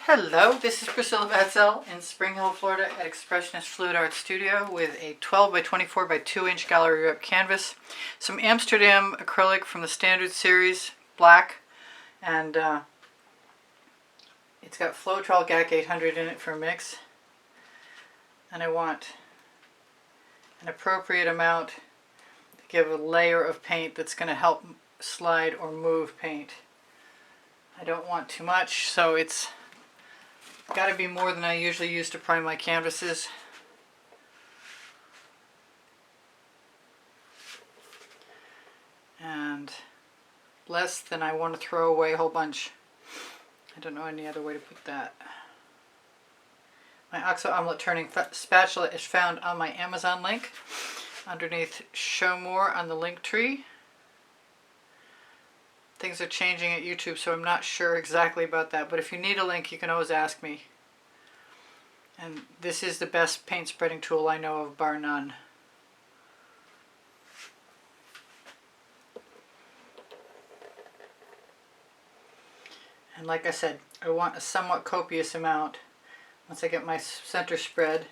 Hello, this is Priscilla Batzell in Spring Hill, Florida at Expressionist Fluid Art Studio with a 12 by 24 by 2 inch gallery rep canvas, some Amsterdam acrylic from the standard series, black, and it's got Floetrol GAC 800 in it for a mix, and I want an appropriate amount to give a layer of paint that's going to help slide or move paint. I don't want too much, so it's got to be more than I usually use to prime my canvases. And less than I want to throw away a whole bunch. I don't know any other way to put that. My Oxo Omelette Turning Spatula is found on my Amazon link underneath Show More on the link tree. Things are changing at YouTube, so I'm not sure exactly about that, but if you need a link, you can always ask me. And this is the best paint spreading tool I know of, bar none. And like I said, I want a somewhat copious amount. Once I get my center spread,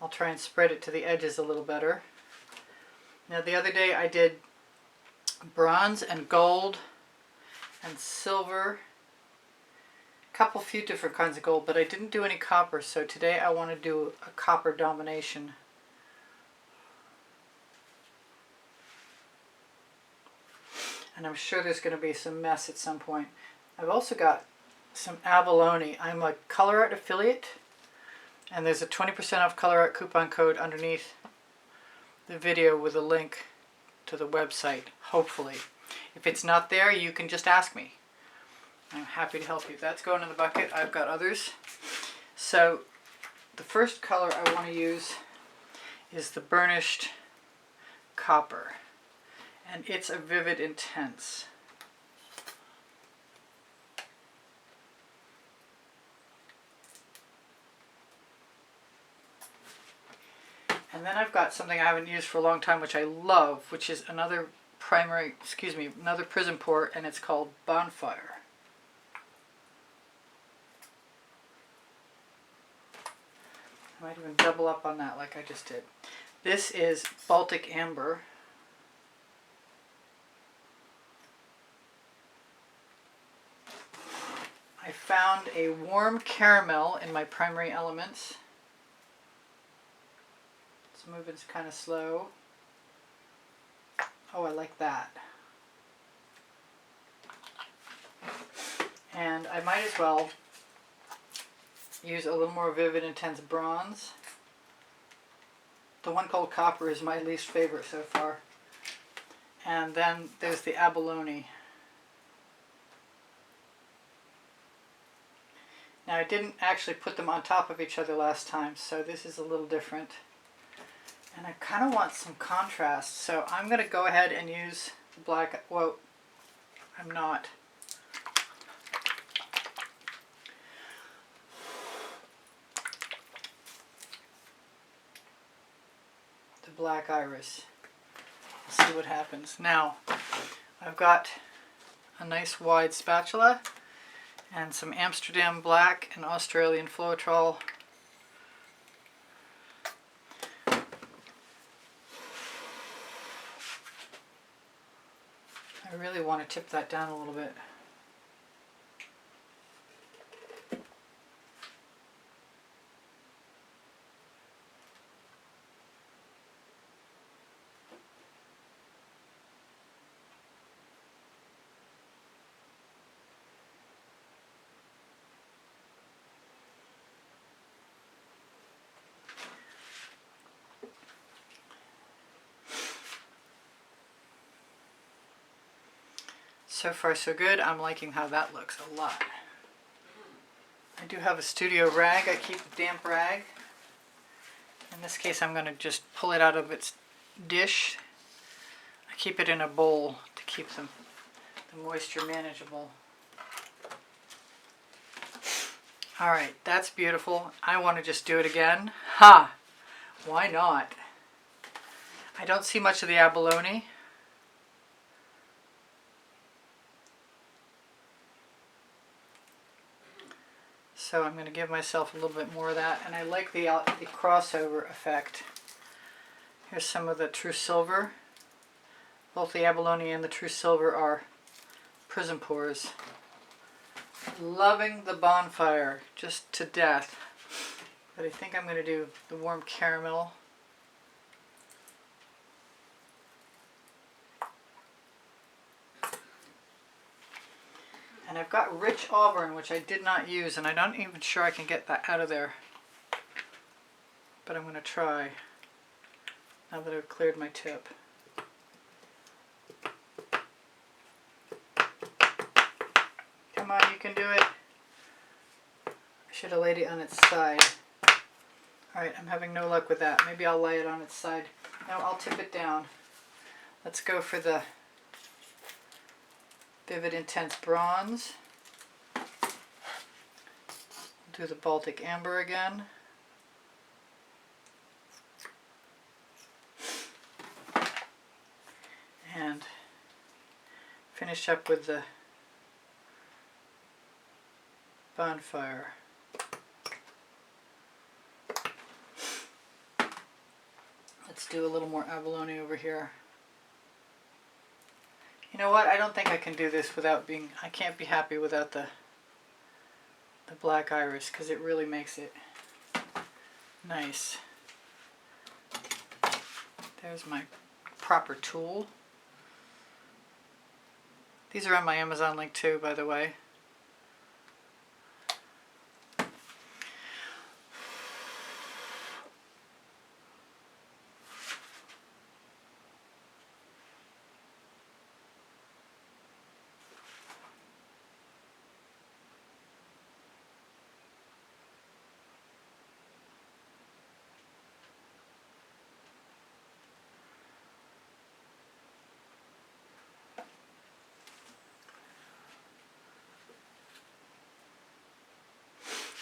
I'll try and spread it to the edges a little better. Now the other day I did bronze and gold and silver, a few different kinds of gold, but I didn't do any copper, so today I want to do a copper domination. And I'm sure there's going to be some mess at some point. I've also got some Abaloni. I'm a Colourarte affiliate, and there's a 20% off Colourarte coupon code underneath the video with a link to the website, hopefully. If it's not there, you can just ask me. I'm happy to help you. That's going in the bucket. I've got others. So the first color I want to use is the burnished copper, and it's a vivid intense. And then I've got something I haven't used for a long time, which I love, which is another another Prizm pour, and it's called Bonfire. I might even double up on that like I just did. This is Baltic Amber. I found a warm caramel in my Primary Elements. It's moving kind of slow. Oh, I like that. And I might as well use a little more vivid intense bronze. The one called Copper is my least favorite so far. And then there's the Abaloni. Now I didn't actually put them on top of each other last time, so this is a little different. And I kind of want some contrast, so I'm going to go ahead and use the black. Well, I'm not. The black iris. Let's see what happens. Now, I've got a nice wide spatula and some Amsterdam Black and Australian Floetrol. I really want to tip that down a little bit. So far so good. I'm liking how that looks a lot. I do have a studio rag. I keep a damp rag. In this case I'm going to just pull it out of its dish. I keep it in a bowl to keep the moisture manageable. Alright, that's beautiful. I want to just do it again. Ha! Why not? I don't see much of the abalone. So I'm going to give myself a little bit more of that, and I like the crossover effect. Here's some of the True Silver. Both the Abaloni and the True Silver are Prizm pours. Loving the Bonfire just to death. But I think I'm going to do the warm caramel. And I've got rich Auburn, which I did not use, and I'm not even sure I can get that out of there. But I'm going to try, now that I've cleared my tip. Come on, you can do it. I should have laid it on its side. Alright, I'm having no luck with that. Maybe I'll lay it on its side. No, I'll tip it down. Let's go for the Vivid Intense Bronze. Do the Baltic Amber again. And finish up with the Bonfire. Let's do a little more Abaloni over here. You know what? I don't think I can do this without being, I can't be happy without the black iris, because it really makes it nice. There's my proper tool. These are on my Amazon link too, by the way.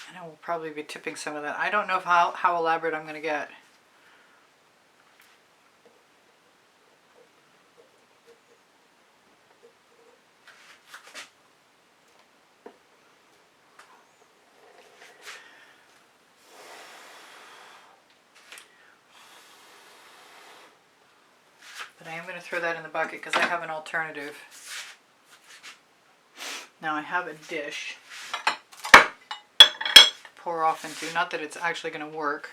And I will probably be tipping some of that. I don't know how elaborate I'm going to get. But I am going to throw that in the bucket because I have an alternative. Now I have a dish to pour off into. Not that it's actually going to work.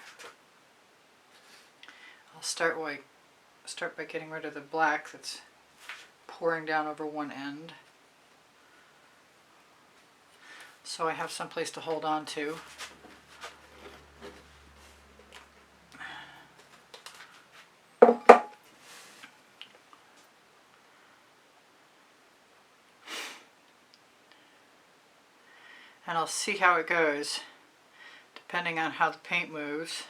I'll start by getting rid of the black that's pouring down over one end. So I have some place to hold on to. And I'll see how it goes, depending on how the paint moves.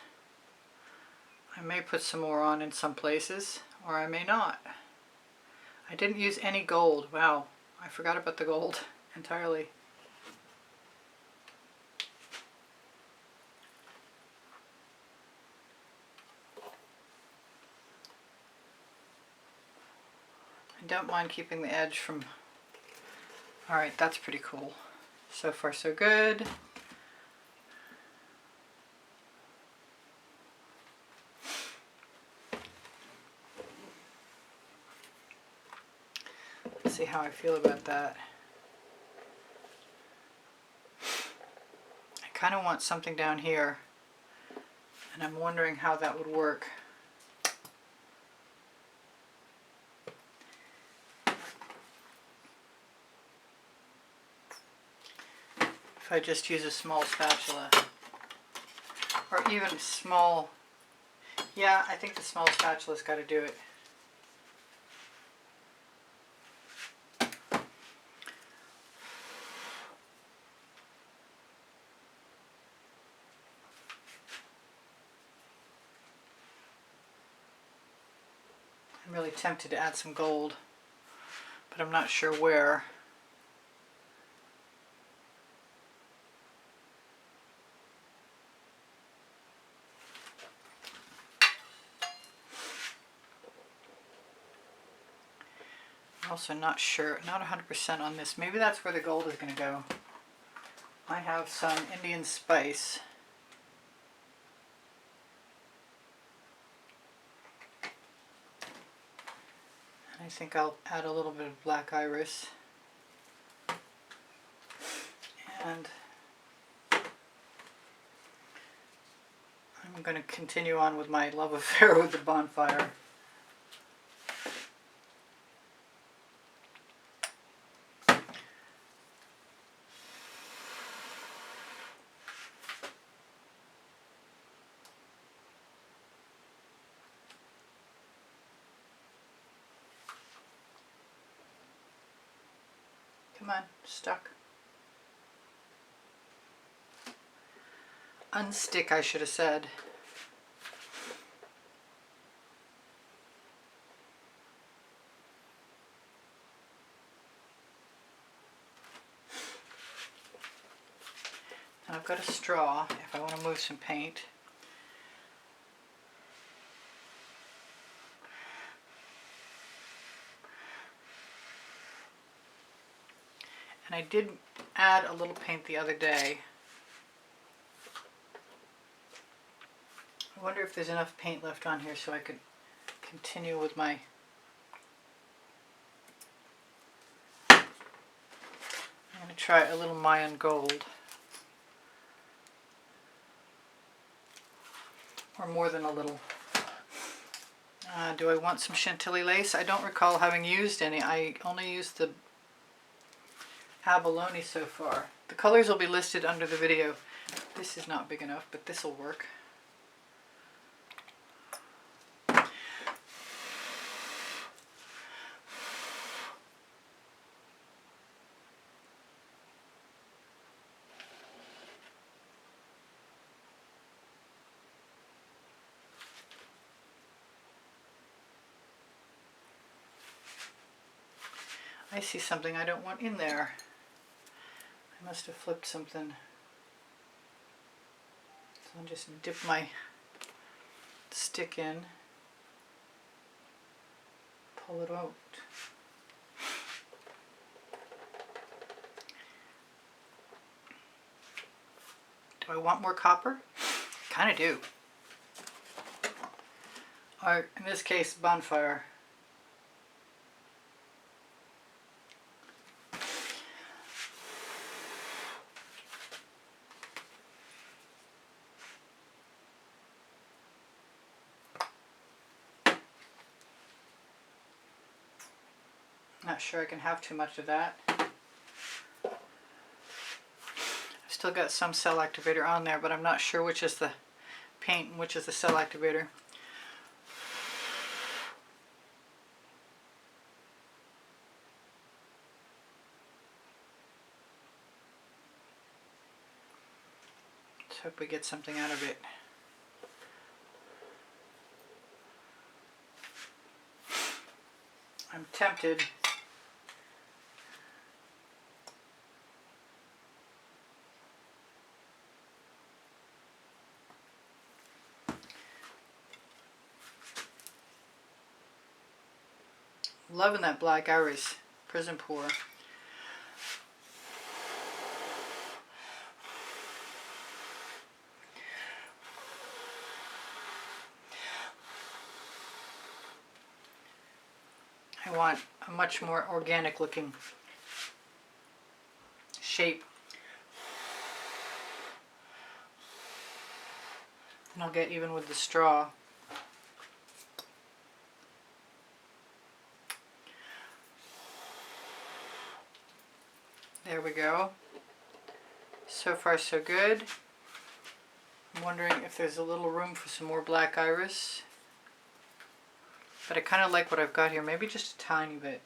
I may put some more on in some places, or I may not. I didn't use any gold. Wow, I forgot about the gold entirely. I don't mind keeping the edge from... Alright, that's pretty cool. So far so good. Let's see how I feel about that. I kind of want something down here, and I'm wondering how that would work. If I just use a small spatula, or even small, yeah, I think the small spatula's got to do it. I'm really tempted to add some gold, but I'm not sure where. I'm also not sure, not 100% on this. Maybe that's where the gold is going to go I have some Indian spice. And I think I'll add a little bit of black iris. And I'm going to continue on with my love affair with the Bonfire. Come on, stuck. Unstick, I should have said. And I've got a straw if I want to move some paint. And I did add a little paint the other day. I wonder if there's enough paint left on here so I could continue with my... I'm going to try a little Mayan gold. Or more than a little. Do I want some Chantilly lace? I don't recall having used any. I only used the Abaloni so far. The colors will be listed under the video. This is not big enough, but this will work. I see something I don't want in there. I must have flipped something. So I'll just dip my stick in, pull it out. Do I want more copper? Kind of do. Or in this case, Bonfire. Not sure I can have too much of that. I've still got some cell activator on there, but I'm not sure which is the paint and which is the cell activator. Let's hope we get something out of it. I'm tempted . Loving that black iris Prizm pour. I want a much more organic looking shape. And I'll get even with the straw. There we go. So far so good. I'm wondering if there's a little room for some more black iris. But I kind of like what I've got here, maybe just a tiny bit.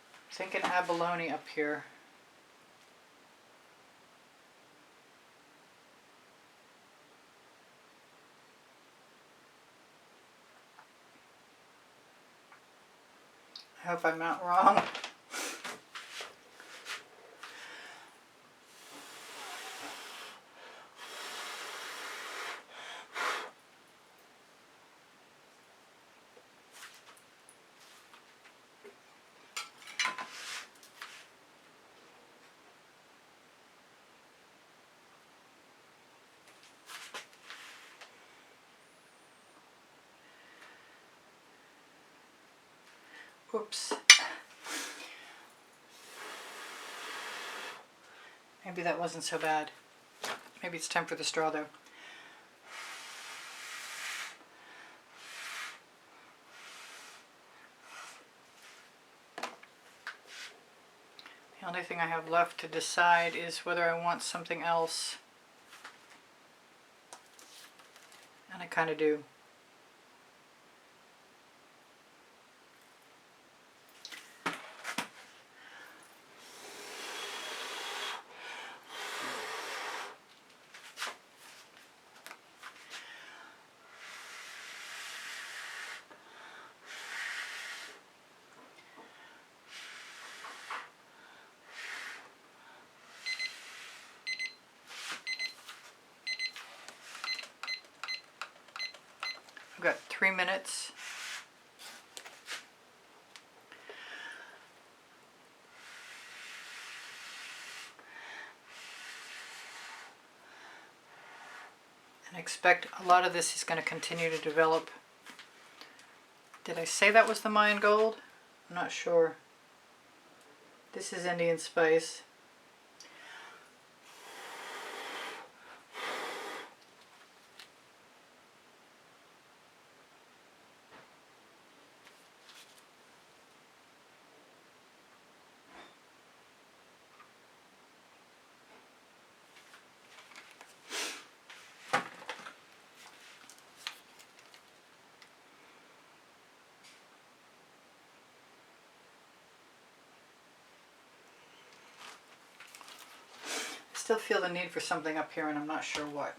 I'm thinking abalone up here. I hope I'm not wrong. Whoops. Maybe that wasn't so bad. Maybe it's time for the straw though. The only thing I have left to decide is whether I want something else. And I kind of do. I've got 3 minutes. And I expect a lot of this is going to continue to develop. Did I say that was the Mayan gold? I'm not sure. This is Indian spice. Still feel the need for something up here and I'm not sure what.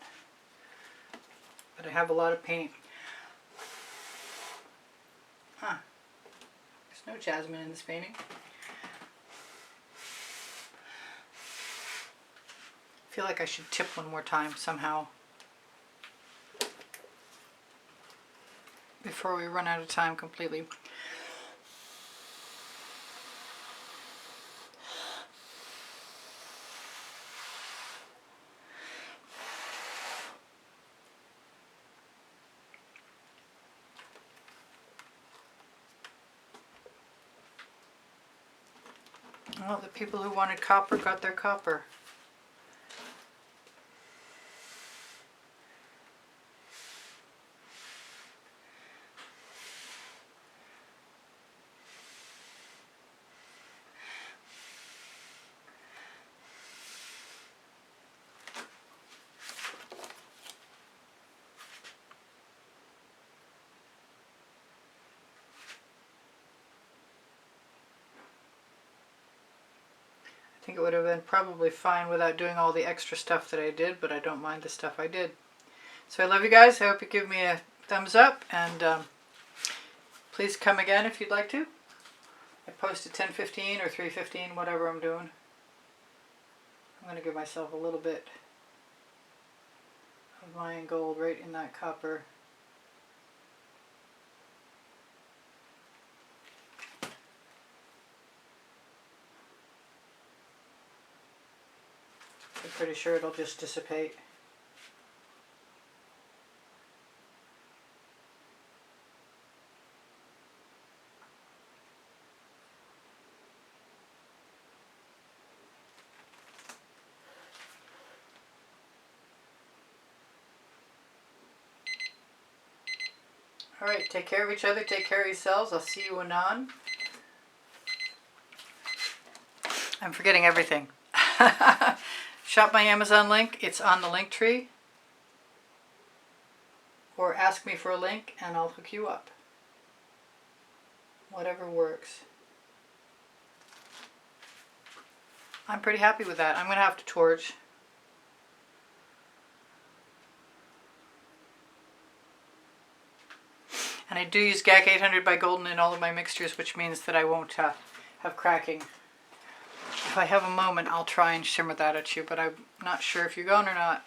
But I have a lot of paint. Huh. There's no jasmine in this painting. I feel like I should tip one more time somehow before we run out of time completely. Well, the people who wanted copper got their copper. I think it would have been probably fine without doing all the extra stuff that I did, but I don't mind the stuff I did. So I love you guys. I hope you give me a thumbs up, and please come again if you'd like to. I post at 10:15 or 3:15, whatever I'm doing. I'm going to give myself a little bit of Mayan gold right in that copper. I'm pretty sure it'll just dissipate. Alright, take care of each other, take care of yourselves. I'll see you anon. I'm forgetting everything. Shop my Amazon link. It's on the link tree. Or ask me for a link and I'll hook you up. Whatever works. I'm pretty happy with that. I'm going to have to torch. And I do use GAC 800 by Golden in all of my mixtures, which means that I won't have cracking. If I have a moment, I'll try and shimmer that at you, but I'm not sure if you're going or not.